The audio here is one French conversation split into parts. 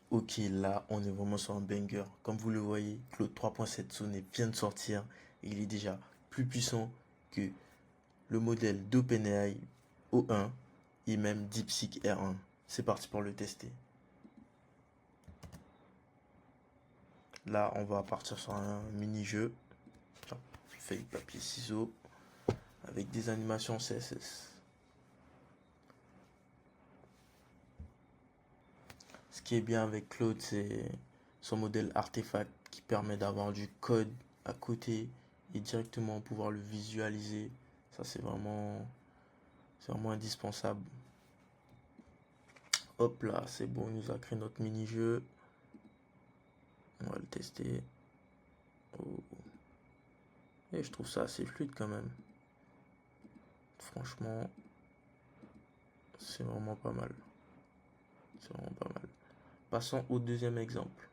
Ok, là, on est vraiment sur un banger. Comme vous le voyez, Claude 3.7 Sonnet vient de sortir. Il est déjà plus puissant que le modèle d'OpenAI O1 et même DeepSeek R1. C'est parti pour le tester. Là, on va partir sur un mini-jeu. Feuille, papier, ciseaux. Avec des animations CSS. Ce qui est bien avec Claude, c'est son modèle artefact qui permet d'avoir du code à côté et directement pouvoir le visualiser. Ça, c'est vraiment indispensable. Hop là, c'est bon, il nous a créé notre mini-jeu. On va le tester. Oh. Et je trouve ça assez fluide quand même. Franchement, c'est vraiment pas mal. C'est vraiment pas mal. Passons au deuxième exemple.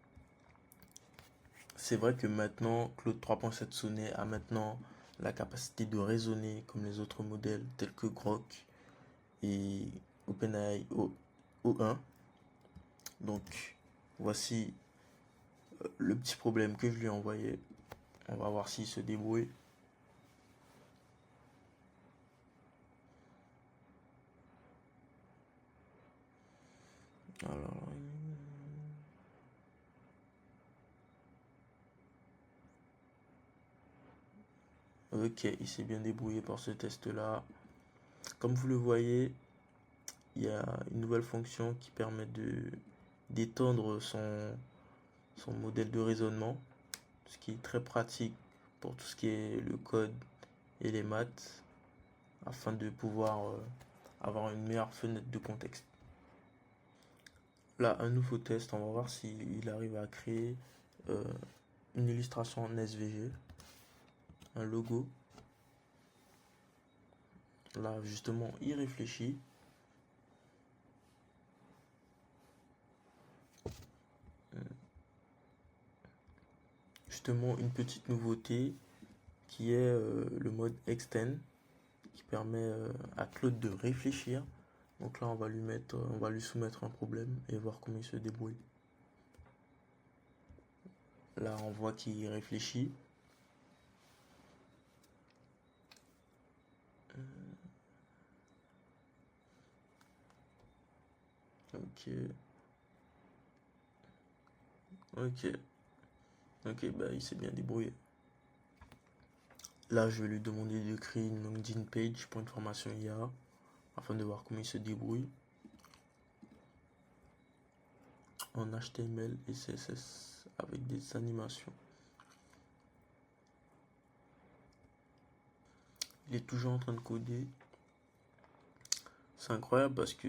C'est vrai que maintenant, Claude 3.7 Sonnet a maintenant la capacité de raisonner comme les autres modèles tels que Grok et OpenAI O1. Donc, voici le petit problème que je lui ai envoyé. On va voir s'il se débrouille. Alors, ok, il s'est bien débrouillé pour ce test-là. Comme vous le voyez, il y a une nouvelle fonction qui permet d'étendre son modèle de raisonnement, ce qui est très pratique pour tout ce qui est le code et les maths, afin de pouvoir avoir une meilleure fenêtre de contexte. Là, un nouveau test, on va voir s'il arrive à créer euh, une illustration en SVG, un logo. Là, justement, il réfléchit. Justement, une petite nouveauté qui est le mode Extend qui permet à Claude de réfléchir. Donc là, on va lui soumettre un problème et voir comment il se débrouille. Là, on voit qu'il réfléchit. Ok. Ok. Ok, bah il s'est bien débrouillé. Là, je vais lui demander de créer une LinkedIn page pour une formation IA afin de voir comment il se débrouille en HTML et CSS avec des animations. Il est toujours en train de coder. C'est incroyable parce que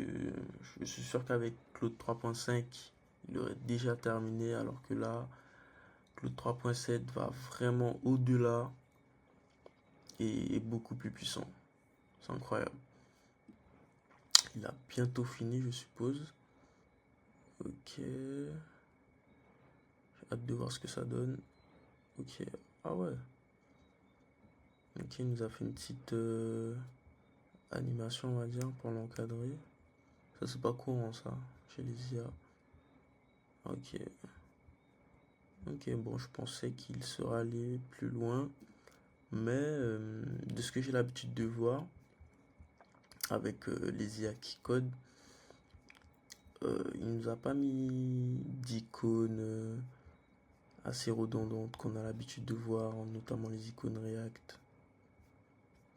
je suis sûr qu'avec Claude 3.5, il aurait déjà terminé alors que là, Claude 3.7 va vraiment au-delà et est beaucoup plus puissant. C'est incroyable. Il a bientôt fini, je suppose. Ok. J'ai hâte de voir ce que ça donne. Ok. Ah ouais. Ok, il nous a fait une petite animation, on va dire, pour l'encadrer. Ça, c'est pas courant, ça, chez les IA. Ok. Ok, bon, je pensais qu'il serait allé plus loin. Mais de ce que j'ai l'habitude de voir avec les IA qui codent, il nous a pas mis d'icônes assez redondantes qu'on a l'habitude de voir, notamment les icônes React.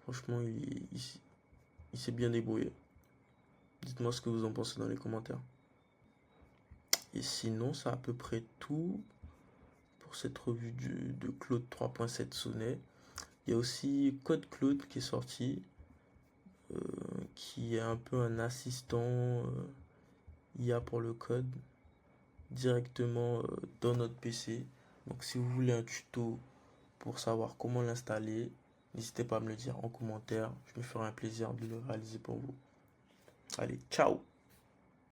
Franchement, il s'est bien débrouillé. Dites-moi ce que vous en pensez dans les commentaires. Et sinon, c'est à peu près tout pour cette revue de Claude 3.7 Sonnet. Il y a aussi Code Claude qui est sorti, qui est un peu un assistant IA pour le code directement dans notre PC. Donc si vous voulez un tuto pour savoir comment l'installer, n'hésitez pas à me le dire en commentaire. Je me ferai un plaisir de le réaliser pour vous. Allez, ciao!